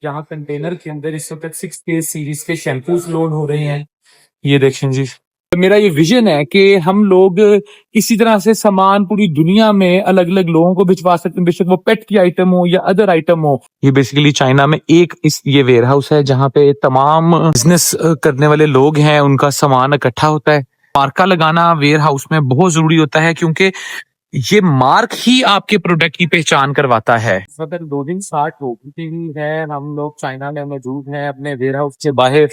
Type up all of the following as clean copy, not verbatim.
जहाँ कंटेनर के अंदर इस वक्त 6K सीरीज के शैम्पूज लोड हो रहे हैं। ये देखें जी, मेरा ये विजन है कि हम लोग इसी तरह से सामान पूरी दुनिया में अलग अलग लोगों को भिजवा सकते हैं, बेशक वो पेट की आइटम हो या अदर आइटम हो। ये बेसिकली चाइना में एक ये वेयर हाउस है जहाँ पे तमाम बिजनेस करने वाले लोग हैं, उनका सामान इकट्ठा होता है। मार्का लगाना वेयर हाउस में बहुत जरूरी होता है क्योंकि ये मार्क ही आपके प्रोडक्ट की पहचान करवाता है। इस वक्त 2 दिन स्टार्ट हो चुकी है, हम लोग चाइना में मौजूद हैं अपने वेयर हाउस के बाहर।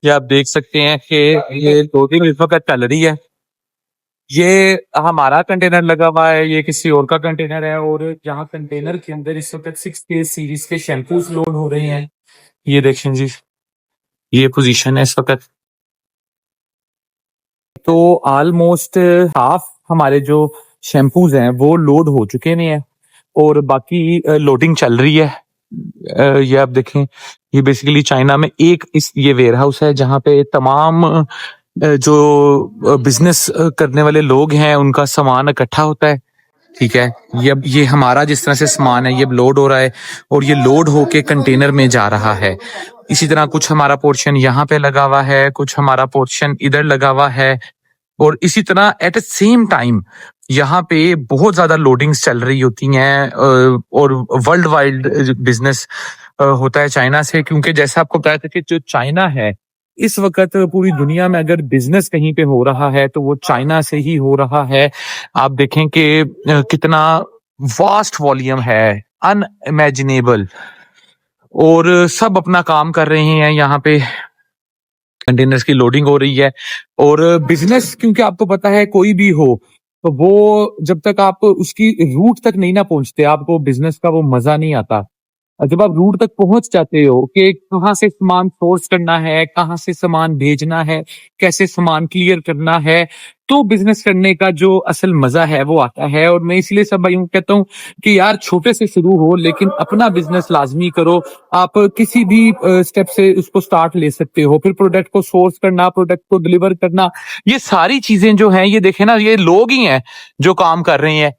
ये आप देख सकते हैं कि ये 2 दिन इस वक्त चल रही है। ये हमारा कंटेनर लगा हुआ है, ये किसी और का कंटेनर है, और जहाँ कंटेनर के अंदर इस वक्त 6K सीरीज के शैम्पूज लोड हो रहे हैं। ये देखें जी, ये पोजीशन है इस वक्त। तो ऑलमोस्ट हाफ हमारे जो शैम्पूज हैं वो लोड हो चुके हैं और बाकी लोडिंग चल रही है। ये आप देखें, ये बेसिकली चाइना में एक ये वेयर हाउस है जहाँ पे तमाम जो बिजनेस करने वाले लोग हैं उनका सामान इकट्ठा होता है। ठीक है, ये हमारा जिस तरह से सामान है ये लोड हो रहा है और ये लोड होके कंटेनर में जा रहा है। इसी तरह कुछ हमारा पोर्शन यहाँ पे लगा हुआ है, कुछ हमारा पोर्शन इधर लगा हुआ है, और इसी तरह एट द सेम टाइम यहाँ पे बहुत ज्यादा लोडिंग्स चल रही होती हैं और वर्ल्ड वाइड बिजनेस होता है चाइना से। क्योंकि जैसा आपको बताया था कि जो चाइना है इस वक्त पूरी दुनिया में अगर बिजनेस कहीं पे हो रहा है तो वो चाइना से ही हो रहा है। आप देखें कि कितना वास्ट वॉल्यूम है, अनइमेजिनेबल, और सब अपना काम कर रहे हैं। यहाँ पे कंटेनर्स की लोडिंग हो रही है और बिजनेस, क्योंकि आपको पता है कोई भी हो तो वो जब तक आप उसकी रूट तक नहीं ना पहुंचते आपको बिजनेस का वो मजा नहीं आता। जब आप रूट तक पहुंच जाते हो कि कहाँ से सामान सोर्स करना है, कहाँ से सामान भेजना है, कैसे सामान क्लियर करना है, तो बिजनेस करने का जो असल मजा है वो आता है। और मैं इसलिए सब भाइयों को कहता हूँ कि यार छोटे से शुरू हो लेकिन अपना बिजनेस लाजमी करो। आप किसी भी स्टेप से उसको स्टार्ट ले सकते हो, फिर प्रोडक्ट को सोर्स करना, प्रोडक्ट को डिलीवर करना, ये सारी चीजें जो हैं ये देखे ना, ये लोग ही हैं जो काम कर रहे हैं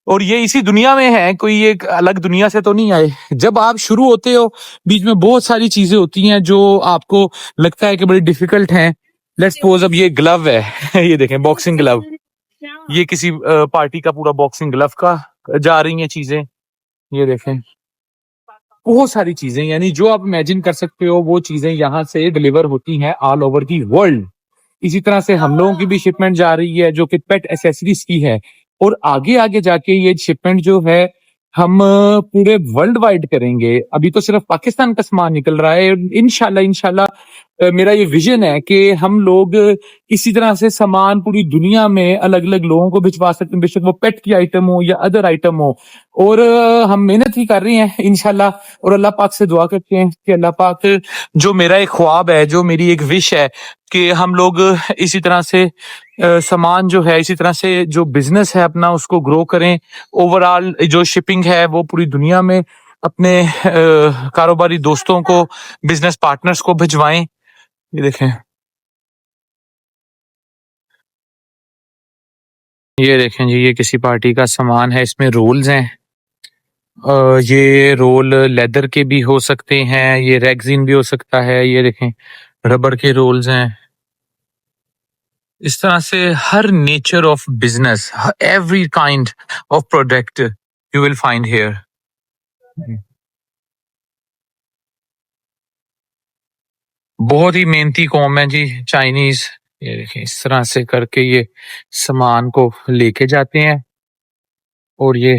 और ये इसी दुनिया में है, कोई एक अलग दुनिया से तो नहीं आए। जब आप शुरू होते हो बीच में बहुत सारी चीजें होती हैं जो आपको लगता है कि बड़ी डिफिकल्ट हैं। लेट्स सपोज अब ये ग्लव है ये देखें बॉक्सिंग ग्लव, ये किसी पार्टी का पूरा बॉक्सिंग ग्लव का जा रही हैं चीजें। ये देखें बहुत सारी चीजें, यानी जो आप इमेजिन कर सकते हो वो चीजें यहाँ से डिलीवर होती हैं ऑल ओवर दी वर्ल्ड। इसी तरह से हम लोगों की भी शिपमेंट जा रही है जो कि पेट एसेसरीज की है, और आगे आगे जाके ये शिपमेंट जो है हम पूरे वर्ल्ड वाइड करेंगे। अभी तो सिर्फ पाकिस्तान का सामान निकल रहा है, इंशाल्लाह इंशाल्लाह मेरा ये विजन है कि हम लोग इसी तरह से सामान पूरी दुनिया में अलग अलग लोगों को भिजवा सकते हैं, बेशक वो पेट की आइटम हो या अदर आइटम हो। और हम मेहनत ही कर रहे हैं इंशाल्लाह, और अल्लाह पाक से दुआ करते हैं कि अल्लाह पाक, जो मेरा एक ख्वाब है, जो मेरी एक विश है कि हम लोग इसी तरह से सामान जो है, इसी तरह से जो बिजनेस है अपना उसको ग्रो करें। ओवरऑल जो शिपिंग है वो पूरी दुनिया में अपने कारोबारी दोस्तों को, बिजनेस पार्टनर्स को भिजवाएं। ये देखें, ये देखें जी, ये किसी पार्टी का सामान है, इसमें रोल्स हैं। ये रोल लेदर के भी हो सकते हैं, ये रेक्सिन भी हो सकता है। ये देखें रबर के रोल्स हैं। इस तरह से her nature of business, every kind of product you will find here. बहुत ही मेहनती कौम है जी चाइनीज। ये देखिए इस तरह से करके ये सामान को लेके जाते हैं। और ये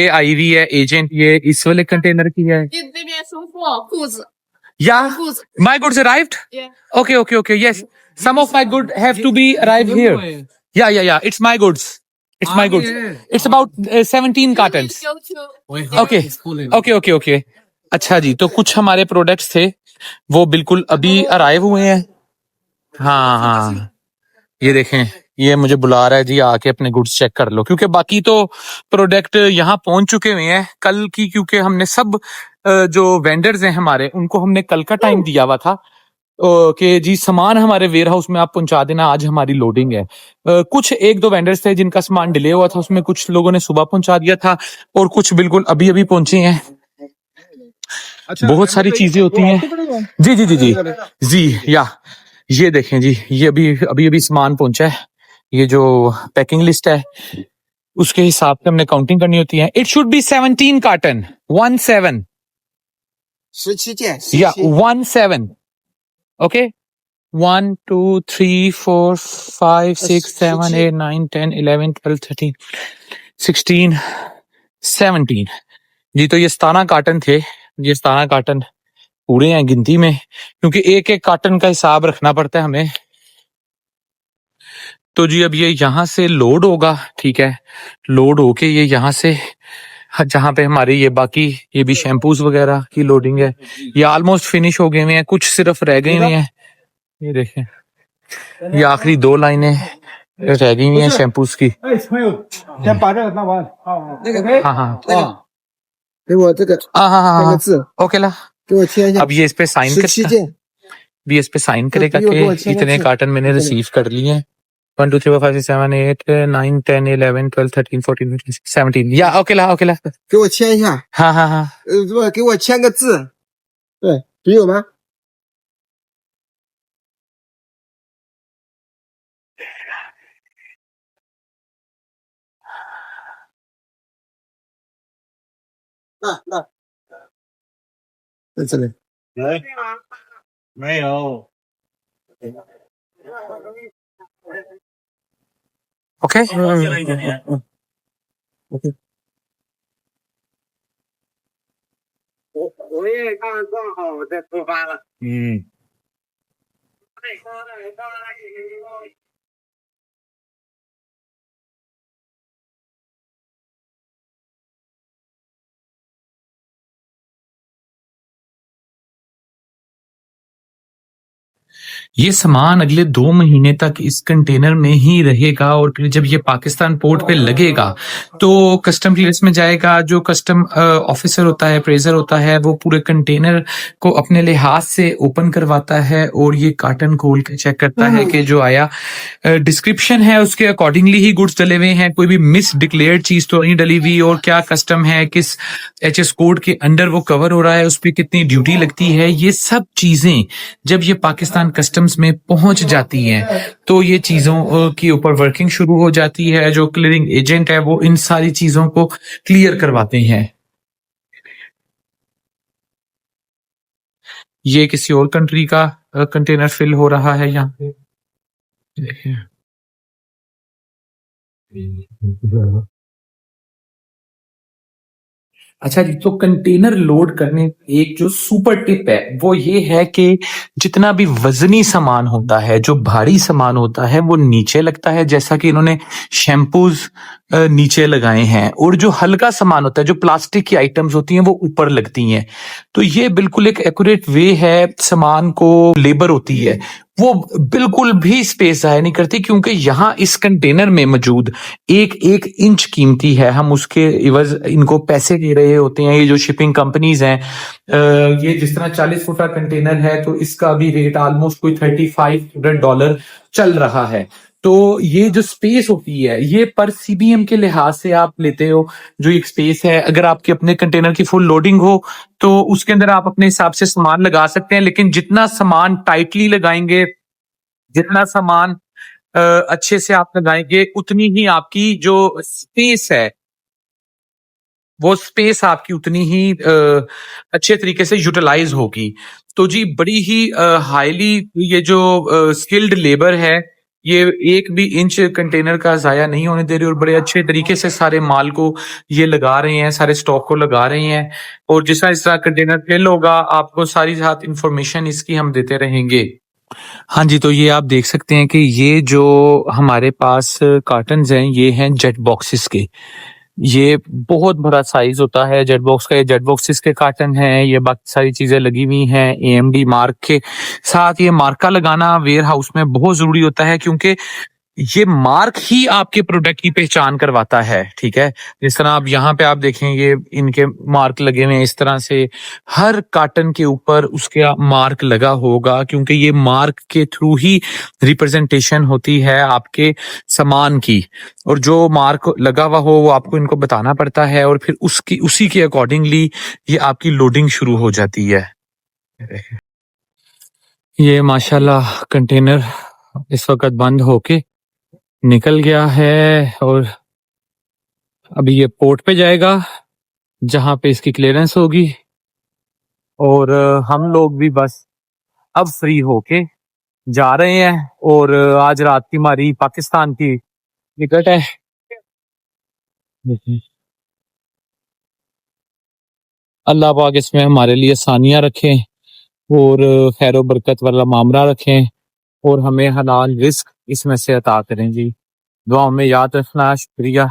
आई हुई है एजेंट, ये इस वाले कंटेनर की है। 这边收货裤子， Yeah, 裤子 my goods arrived. Yeah. Okay. Yes, some of my goods have to be arrived here. Yeah. It's my goods. It's my goods. It's about 17 cartons. Okay. अच्छा जी, तो कुछ हमारे प्रोडक्ट्स थे वो बिल्कुल अभी अराइव हुए हैं। हाँ, ये देखें, ये मुझे बुला रहा है जी आके अपने गुड्स चेक कर लो, क्योंकि बाकी तो प्रोडक्ट यहाँ पहुंच चुके हुए हैं कल की, क्योंकि हमने सब जो वेंडर्स हैं हमारे उनको हमने कल का टाइम दिया हुआ था कि जी सामान हमारे वेयर हाउस में आप पहुंचा देना, आज हमारी लोडिंग है। कुछ 1-2 वेंडर्स थे जिनका सामान डिले हुआ था, उसमें कुछ लोगों ने सुबह पहुंचा दिया था और कुछ बिल्कुल अभी अभी पहुंचे हैं। बहुत सारी चीजें होती हैं। जी जी जी जी जी या ये देखें जी, ये अभी अभी अभी सामान पहुंचा है। ये जो पैकिंग लिस्ट है उसके हिसाब से हमने काउंटिंग करनी होती है। इट शुड बी 17 कार्टन 17 17件， या 17。 17 ओके 1 2 3 4 5 6 7 8 9 10 11 12 13 16 17 जी। तो ये 17 कार्टन थे। ये 17 कार्टन पूरे हैं गिनती में, क्योंकि एक एक कार्टन का हिसाब रखना पड़ता है हमें। तो जी अब ये यहाँ से लोड होगा, ठीक है, लोड होके ये यहाँ से जहाँ पे हमारे ये बाकी ये भी शैम्पूज वगैरह की लोडिंग है, ये ऑलमोस्ट फिनिश हो गए हुए हैं, कुछ सिर्फ रह गए हुए हैं। ये देखें, ये आखिरी 2 लाइनें रह गई हुई हैं शैम्पूज की। 先把这个拿完。那个 हाँ हाँ 给我这个 हाँ हाँ 签 हाँ 个字， ओके ला। 给我签一下。 अब ये इस पे साइन 17 कर,件， भी इस पे साइन करेगा तो कि वो अच्छे इतने अच्छे- कार्टन मैंने रिसीव कर लिए हैं। 1 2 3 4 5 6 7 8 9 10 11 12 13 14 15 17 या ओके ला ओके ला। 给我签一下。 हाँ हाँ हाँ 不，给我签个字。对，笔有吗？那在这里。没有。 ओके 我也刚刚好我再出发了。 ये सामान अगले 2 महीने तक इस कंटेनर में ही रहेगा, और फिर जब ये पाकिस्तान पोर्ट पे लगेगा तो कस्टम क्लियरेंस में जाएगा। जो कस्टम ऑफिसर होता है, अप्रेजर होता है, वो पूरे कंटेनर को अपने लिहाज से ओपन करवाता है और ये कार्टन खोल के चेक करता है कि जो आया डिस्क्रिप्शन है उसके अकॉर्डिंगली ही गुड्स डले हुए हैं, कोई भी मिस डिक्लेयर्ड चीज तो नहीं डली हुई, और क्या कस्टम है, किस HS कोड के अंडर वो कवर हो रहा है, उस पर कितनी ड्यूटी लगती है, ये सब चीजें जब ये पाकिस्तान कस्टम्स में पहुंच जाती हैं तो ये चीजों के ऊपर वर्किंग शुरू हो जाती है। जो क्लियरिंग एजेंट है वो इन सारी चीजों को क्लियर करवाते हैं। ये किसी और कंट्री का कंटेनर फिल हो रहा है यहाँ पे, देखिए। अच्छा जी, तो कंटेनर लोड करने की एक जो सुपर टिप है वो ये है कि जितना भी वजनी सामान होता है, जो भारी सामान होता है, वो नीचे लगता है, जैसा कि इन्होंने शैम्पूज नीचे लगाए हैं, और जो हल्का सामान होता है, जो प्लास्टिक की आइटम्स होती हैं, वो ऊपर लगती हैं। तो ये बिल्कुल एक एक्यूरेट वे है। सामान को लेबर होती है वो बिल्कुल भी स्पेस जाया नहीं करती, क्योंकि यहाँ इस कंटेनर में मौजूद एक एक इंच कीमती है। हम उसके इवज इनको पैसे दे रहे होते हैं। ये जो शिपिंग कंपनीज हैं, ये जिस तरह 40 फुट का कंटेनर है तो इसका भी रेट ऑलमोस्ट कोई $3500 चल रहा है। तो ये जो स्पेस होती है ये पर CBM के लिहाज से आप लेते हो जो एक स्पेस है। अगर आपके अपने कंटेनर की फुल लोडिंग हो तो उसके अंदर आप अपने हिसाब से सामान लगा सकते हैं, लेकिन जितना सामान टाइटली लगाएंगे, जितना सामान अच्छे से आप लगाएंगे, उतनी ही आपकी जो स्पेस है वो स्पेस आपकी उतनी ही अच्छे तरीके से यूटिलाइज होगी। तो जी बड़ी ही हाईली ये जो स्किल्ड लेबर है ये एक भी इंच कंटेनर का जाया नहीं होने दे रही, और बड़े अच्छे तरीके से सारे माल को ये लगा रहे हैं, सारे स्टॉक को लगा रहे हैं। और जिस तरह कंटेनर फिल होगा आपको सारी साथ इंफॉर्मेशन इसकी हम देते रहेंगे। हाँ जी, तो ये आप देख सकते हैं कि ये जो हमारे पास कार्टन्स हैं ये हैं जेट बॉक्सेस के। ये बहुत बड़ा साइज होता है जेट बॉक्स का। ये जेट बॉक्सेस के कार्टन हैं, ये बाकी सारी चीजें लगी हुई हैं AMD मार्क के साथ। ये मार्का लगाना वेयर हाउस में बहुत जरूरी होता है, क्योंकि ये मार्क ही आपके प्रोडक्ट की पहचान करवाता है, ठीक है। जिस तरह आप यहाँ पे आप देखें, ये इनके मार्क लगे हुए हैं इस तरह से, हर कार्टन के ऊपर उसका मार्क लगा होगा, क्योंकि ये मार्क के थ्रू ही रिप्रेजेंटेशन होती है आपके सामान की, और जो मार्क लगा हुआ हो वो आपको इनको बताना पड़ता है, और फिर उसी के अकॉर्डिंगली ये आपकी लोडिंग शुरू हो जाती है। ये माशाल्लाह कंटेनर इस वक्त बंद होके निकल गया है, और अभी ये पोर्ट पे जाएगा जहां पे इसकी क्लियरेंस होगी, और हम लोग भी बस अब फ्री होके जा रहे हैं। और आज रात की हमारी पाकिस्तान की विकेट है। अल्लाह पाक इसमें हमारे लिए आसानियां रखें और खैर बरकत वाला मामला रखें, और हमें हलाल रिस्क इसमें से अता करें जी। दुआओं में याद रखना। शुक्रिया।